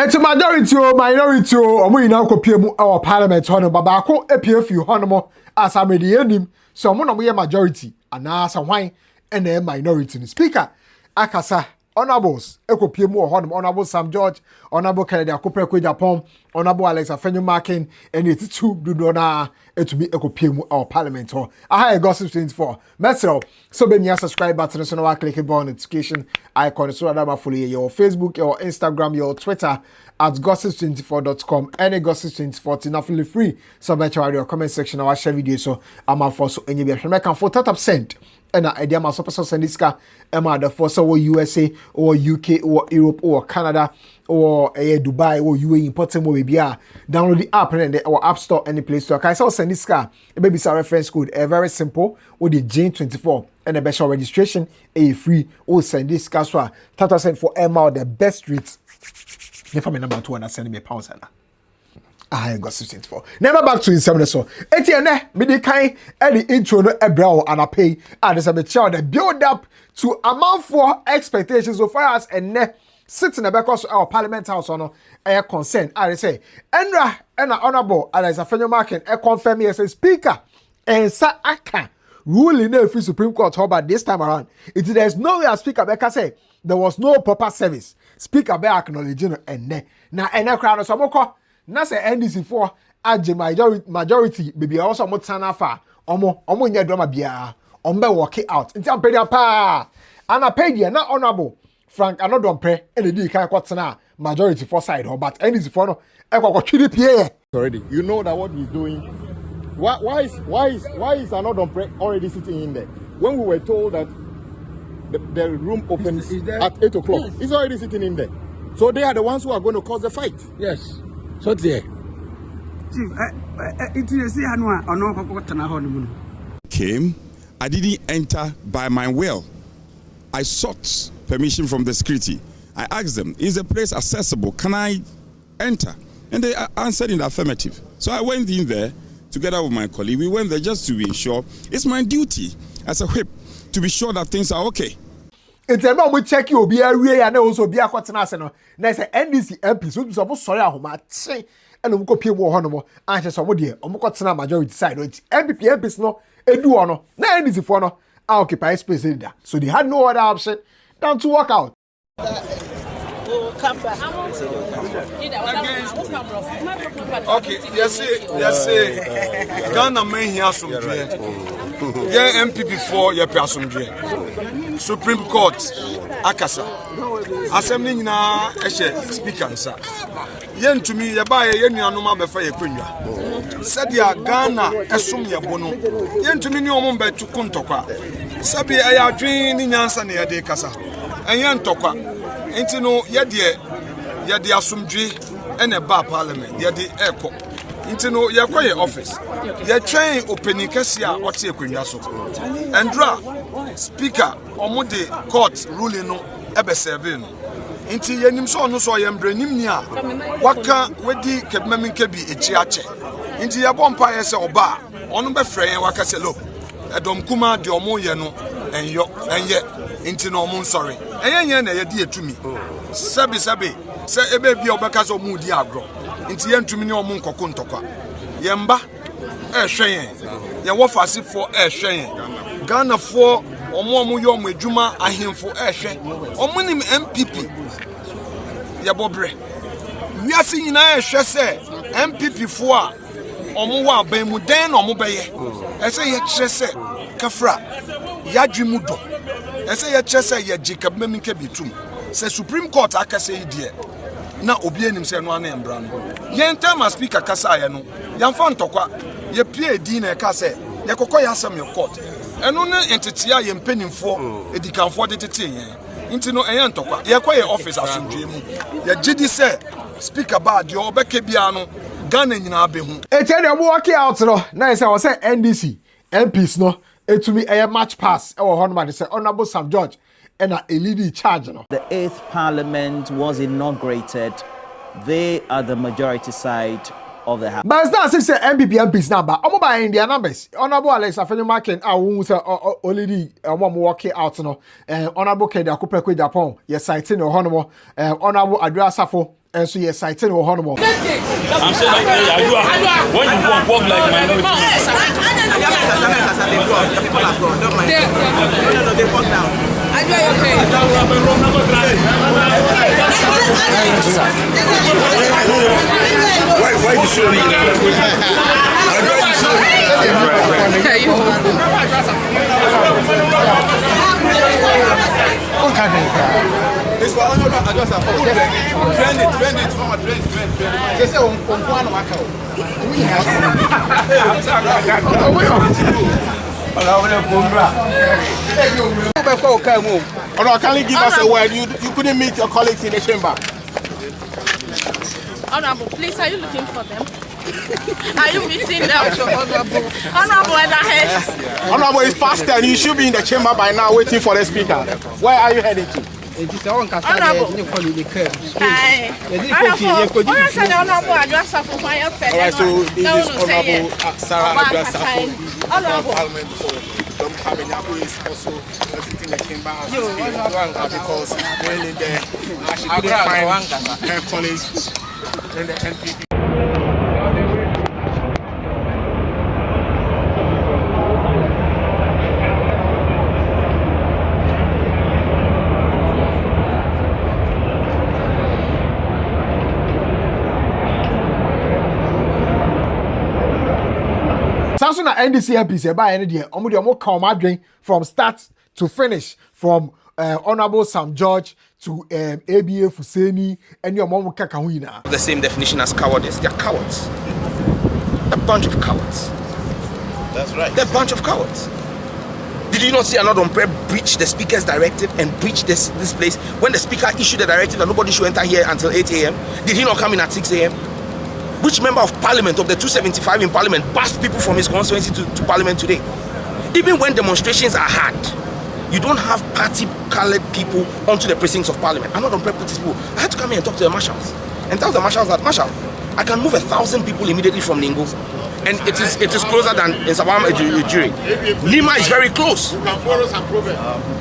Eti majority o minority o omo ina kopie mu our parliament hono babako epie fi hono mo asamedi enim so omo no mo ye majority ana asa hwan ene minority speaker akasa honorables ekopie mu hono honorable Sam George honorable Kennedy Akoprekwe Japan honorable Alex Afenyomakin and it two do na etumi ekopie mu our parliament ho aha gossip 24 mesro so be nya subscribe button so na click on notification icon so that follow your Facebook, your Instagram, your Twitter at gossip24.com any gossip24 tinafully free so bet your comment section our share video so am for so any be can for 30% and idea my super send this car am the for so USA or UK or Europe or Canada or Dubai or UAE important more be download the app and or app store any place store can so send this car a baby reference code very simple with the Jane24 and the best registration free or send this car so 30% for Emma the best rates. If I'm number 2 and send me pounds and I got 64. Never back to his seven so. Etienne, me the kind any intro no ebrow and I pay and there's a child that build up to amount for expectations so far as and sitting back of our parliament house on a consent. I say, Enra and honorable as a fellow market a confirm me as a speaker and sa aka ruling the free Supreme Court about this time around. It there's no way a speaker Becca say there was no proper service. Speaker be acknowledging and ne na ene crowd so moko na say NDC for age majority baby also mo tana fa omo nya drama bia ombe work it out nti ampedia pa ana pedia na honorable Frank anodon pre e dey kan kwotena majority for side but NDC for no e kwotwiri pie already. You know that what he's doing. Why is anodon pre already sitting in there when we were told that the room opens at 8 o'clock. Yes. He's already sitting in there. So they are the ones who are going to cause the fight. Yes. So there. Came, I didn't enter by my will. I sought permission from the security. I asked them, is the place accessible? Can I enter? And they answered in the affirmative. So I went in there together with my colleague. We went there just to be sure. It's my duty as a whip to be sure that things are okay. It's a we check you be area and also be a quatana no. Na say NDC MP so sorry ahoma che and we go pie wo hono mo anche so mo de omo kwatana majority side no MPP MPs no edu ono na NDC for no occupy space there. So they had no other option than to walk out. Okay, yes, Ghana may hear some yeah, MPP for your person. Supreme Court, Akasa. Assembly na speaker, sir. Yen to me, ya buy yen anoma before your queen. Said ya Ghana, assume ya bono. Yen to me, no mumbe to Kuntoka. Sabi, I are dreaming in Yansan de Casa. And Yan Toka. Ain't no yadi asumdwe and a bar parliament, yadi echo. Into no ya quiet office. Ya train opening Cassia or take Quinaso. And draw speaker or the court ruling no ebe serving. Into yenim so no so yam branim nia. Waka wedi kebmemi kebi echiache. Into ya bompa yese oba. Onu be frɛ waka se lo. Edom kuma de omo ye no enye into no omo sorry. Enye na ye di etumi. Sabi se ebe bi obeka so mu di agro. Into ye ntumi ne omo nkoko ntokwa. Yemba hwen ye wo fasifo hwen Ghana for omo yo omo adwuma ahemfo hwen omo nim MPP ye bobre wiase nyina hwe se MPP fo a omo wa ban mu den na omo beye ese ye kire se kafra yadwimu do ese ye kire se ye Jacob Memike bitum se Supreme Court akase idie na obi enim se no ana embra no ye ntama speaker kasa ye no yamfa ntokwa ye pie di na ka se ye kokọ ya asem ye court eno na entity a ye mpanimfo edikanfo de tete ye nti no eye ntokwa ye kwa ye office asundwe mu ye gidi se speaker ba de obeke bia no Ghana nyina abehu ete de mo walk out no na say was NDC MPs no etumi eye match pass e wo hono ma de say honorable Sam George and a leading charge no. The 8th Parliament was inaugurated. They are the majority side of the House. But it's not as if MPP MPs number. I'm by India numbers. Honorable Alex Afenyomakin, I won't say already one walking out no. Honorable Kennedy Akoprekwe Japan, yes, citing no honorable Honorable Adria Safo. And so you're citing or Honorable. I'm saying like, when you walk like minority. They walk down. Why you show me? This one, I just have trend it, mama, trend. They say on one waka. Oh, can you give us a word? You couldn't meet your colleagues in the chamber. Honorable, please, are you looking for them? Are you meeting them? Honorable, Honorable, it's past 10. You should be in the chamber by now waiting for the speaker. Where are you heading to? Honorable, all right, so this is Honorable Sarah Adrasa. Honorable. Who is also visiting the chamber because when in there, she couldn't find her colleagues in the NPP. Samsung NDC NPP by any day. Omo come from start to finish, from Honorable Sam George to ABA Fuseni and your mom Kakahuna. The same definition as cowardice. They're cowards. A bunch of cowards. That's right. They're a bunch of cowards. Did you not see another prayer breach the speaker's directive and breach this place when the speaker issued the directive that nobody should enter here until 8 a.m.? Did he not come in at 6 a.m.? Which member of parliament of the 275 in parliament passed people from his constituency to parliament today? Even when demonstrations are hard, you don't have party-colored people onto the precincts of parliament. I'm not on purpose people. I had to come here and talk to the marshals and tell the marshals that, Marshal, I can move 1,000 people immediately from Ningo, and it is closer than in Sabam Ejuri. Nima is very close.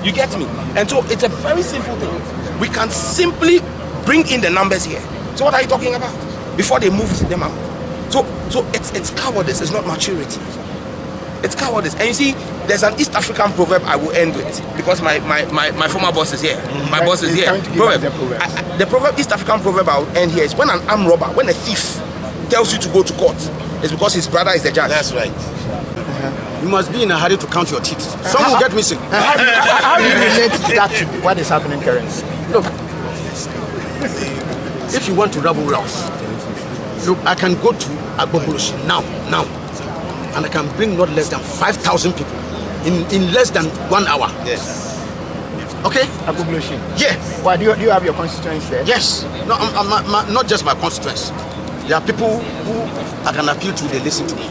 You get me? And so it's a very simple thing. We can simply bring in the numbers here. So what are you talking about? Before they moved them out. So it's cowardice, it's not maturity. It's cowardice. And you see, there's an East African proverb I will end with because my former boss is here. My boss is here. The proverb, East African proverb I will end here is when an armed robber, when a thief tells you to go to court, it's because his brother is the judge. That's right. You must be in a hurry to count your teeth. Some will get missing. How do you relate that to what is happening currently? Look, if you want to rabble rouse, look, I can go to Attribution now, and I can bring not less than 5,000 people in less than 1 hour. Yes. Okay? Attribution. Yeah. Why do you have your constituents there? Yes. No, not just my constituents. There are people who I can appeal to, they listen to me.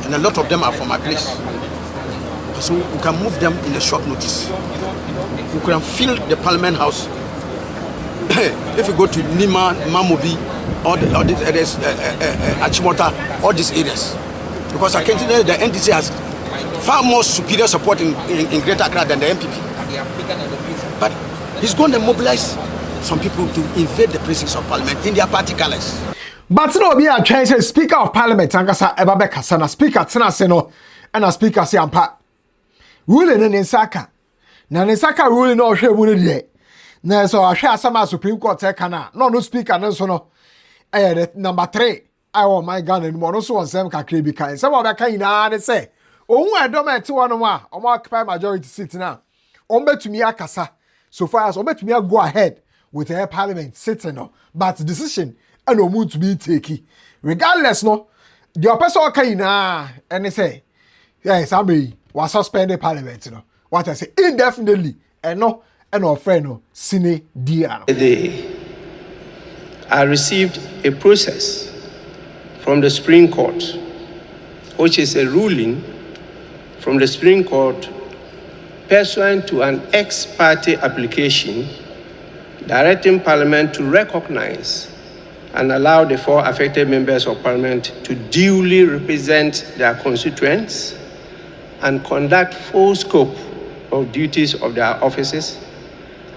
And a lot of them are from my place. So we can move them in a short notice. We can fill the Parliament House. If you go to Nima, Mamobi, all these areas, Achimota, all these areas. Because I can tell you the NDC has far more superior support in Greater Accra than the NPP. But he's going to mobilize some people to invade the precincts of Parliament in their party colors. But no, be a chance Speaker of Parliament, Angasa Ebabeka Sana, Speaker Tenaseno, and a Speaker Siampa. Ruling in Nsaka. Now Nsaka ruling no share money. Now so I share some Supreme Court tekana. No speaker no so no. Number 3. I want my gun and one also on some kakri because some of that kind of say. Oh, I don't matter one more. I'm occupy majority seat now. Bet to me akasa. So far as bet to me go ahead with the Parliament sitting no. But the decision and no mood to be taken. Regardless no, the person kind and they say, yes, I mean, was suspended Parliament, you know. What I say indefinitely and no. And our friend no sine dia. I received a process from the Supreme Court, which is a ruling from the Supreme Court pursuant to an ex-parte application directing Parliament to recognize and allow the 4 affected members of Parliament to duly represent their constituents and conduct full scope of duties of their offices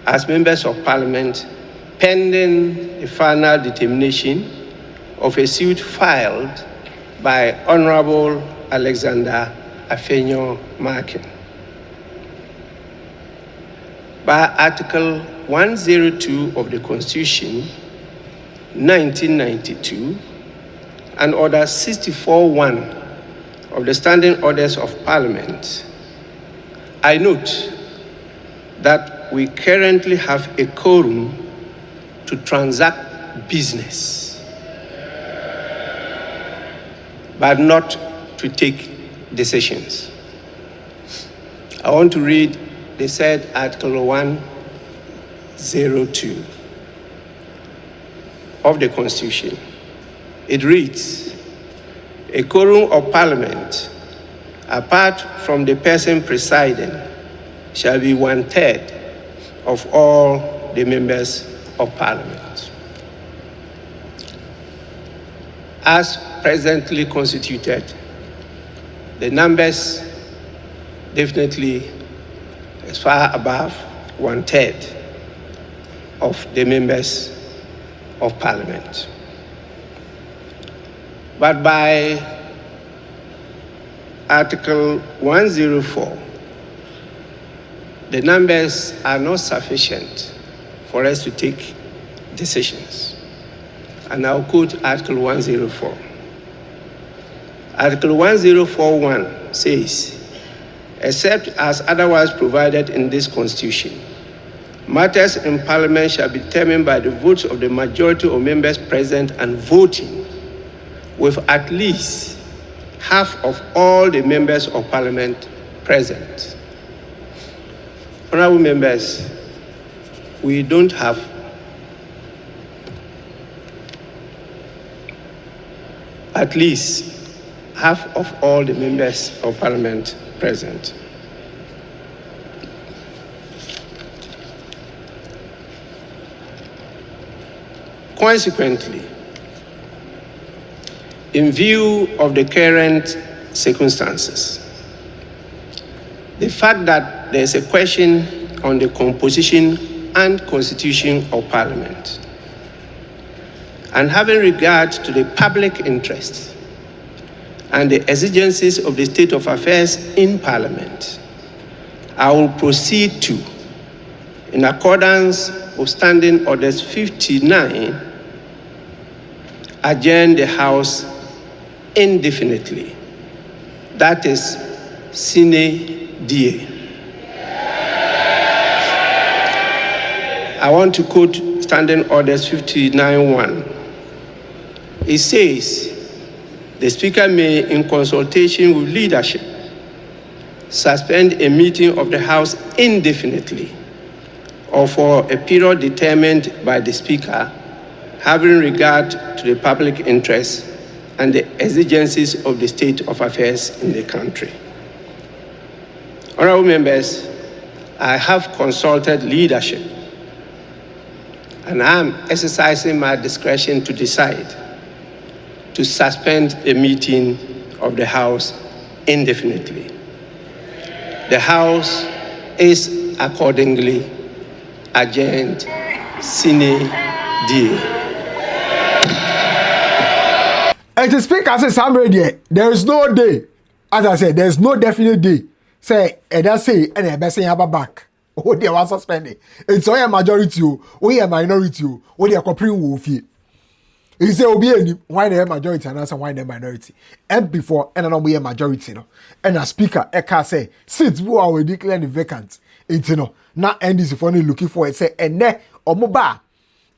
as members of Parliament pending the final determination of a suit filed by Honorable Alexander Afenyo Markin. By Article 102 of the Constitution, 1992, and Order 64.1 of the Standing Orders of Parliament, I note that we currently have a quorum to transact business, but not to take decisions. I want to read the said Article 102 of the Constitution. It reads, a quorum of Parliament, apart from the person presiding, shall be 1/3 of all the members of Parliament. As presently constituted, the numbers definitely is far above 1/3 of the members of Parliament. But by Article 104, the numbers are not sufficient for us to take decisions. And I'll quote Article 104. Article 104.1 says, except as otherwise provided in this Constitution, matters in Parliament shall be determined by the votes of the majority of members present and voting, with at least half of all the members of Parliament present. Honorable members, we don't have at least half of all the members of Parliament present. Consequently, in view of the current circumstances, the fact that there is a question on the composition and constitution of Parliament, and having regard to the public interest and the exigencies of the state of affairs in Parliament, I will proceed to, in accordance with Standing Orders 59, adjourn the House indefinitely. That is sine die. I want to quote Standing Orders 59.1. It says, the Speaker may, in consultation with leadership, suspend a meeting of the House indefinitely or for a period determined by the Speaker, having regard to the public interest and the exigencies of the state of affairs in the country. Honorable members, I have consulted leadership, and I am exercising my discretion to decide to suspend the meeting of the House indefinitely. The House is accordingly adjourned sine die. And to speak as a summary, there is no day, as I said, there is no definite day. Say, and I say, and I best say, have a back. Oh, they was suspended. It's all a majority, we a minority, we are comparing with you. He say, Obi, why the majority and answer why the minority. And before, and I know we a majority, no. And a speaker, Eka say, seats who are declared vacant. It's no, not NDC for looking for it. Say, and ne, or moba.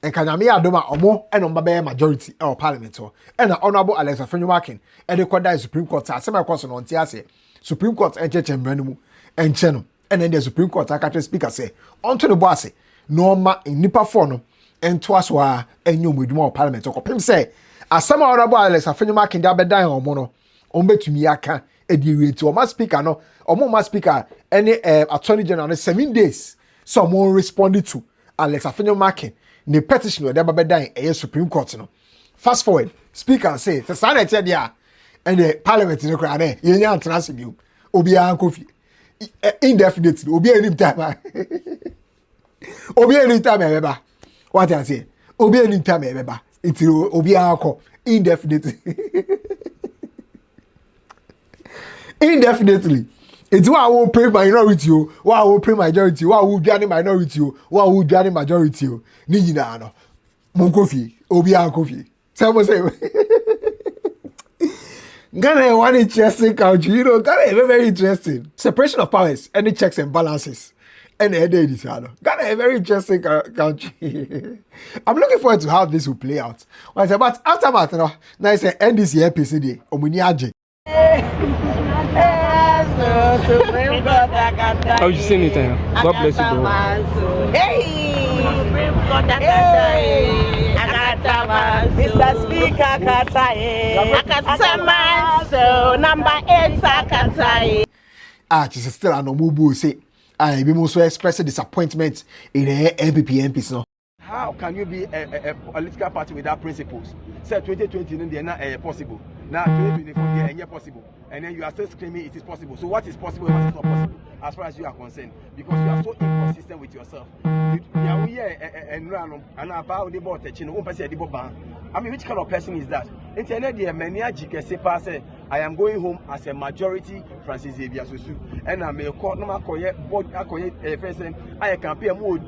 And Kanyami Adoma Omo and Ombabe majority or parliament and the Honorable Alexa Fenwakin and the Quadai Supreme Court are semi question on Tiase Supreme Court and Church and Brenu and Channel and then the Supreme Court Akate speaker say onto the bossy norma in Nipa Fono and Twaswa and you with more parliament or Pim say as some Honorable Alexa Fenwakin Dabedan or Mono Ombe to Miaka a to my speaker no or more speaker any attorney general 7 days someone responded to Alexa Fenwakin. The petition with the dying a Supreme Court. No. Fast forward, Speaker say the Senate there and the Parliament in the crowd. You can't transfer you. Obia Kofi indefinitely. Obia any time. Obia any time ever. What I say? Obi any time ebeba. It's obi anko indefinitely. Indefinitely. It's why I will pray minority, why I will pray majority, why I will be minority, why I will be majority. Ni na no. Mon coffee, obi anko fi. Say. Ghana one interesting country, you know. Ghana is very, very interesting. Separation of powers, any checks and balances, and this. Ghana is a very interesting country. I'm looking forward to how this will play out. But aftermath, you know, now it's an NDC NPP day. Omuniaje. How you sing it? God bless you, bro. Mr. Speaker, so number 8, Sakatai. She's still an omubu say, I be most express disappointment in her NPP MPs. No. How can you be a political party without principles? Say 2020, they're not possible. Now 2024, they're not possible. And then you are still screaming it is possible. So what is possible and what is not possible as far as you are concerned? Because you are so inconsistent with yourself. I mean, which kind of person is that? I am going home as a majority Francis Xavier Sosu. And I'm a court no I campaign more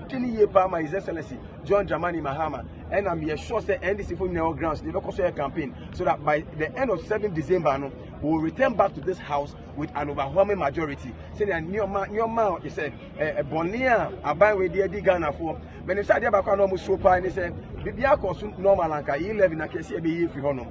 by His Excellency John Dramani Mahama. And I'm sure that NDC for no grounds, they will a campaign so that by the end of 7th December, we will return back to this house with an overwhelming majority. Say that new man is a Bonia, a buy with the Ghana for. When it's a back on almost so far, and they say, Bibia Cosun normal and 11 I can see a be for honor.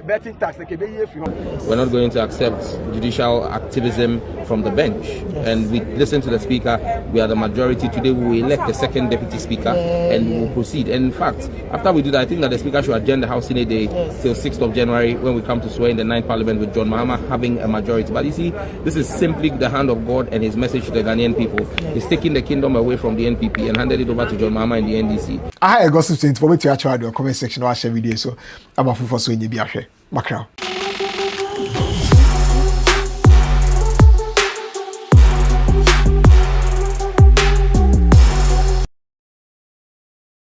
Betting tax We're not going to accept judicial activism from the bench. Yes. And we listen to the speaker. We are the majority. Today we will elect the second deputy speaker and we will proceed. And in fact, after we do that, I think that the speaker should adjourn the House in a day till 6th of January when we come to swear in the 9th Parliament with John Mahama having a majority. But you see, this is simply the hand of God and his message to the Ghanaian people. He's taking the kingdom away from the NPP and handed it over to John Mahama and the NDC. I have a gossip saying for me to actually do a comment section or share video, so I'm a fool for so in the Magraheb.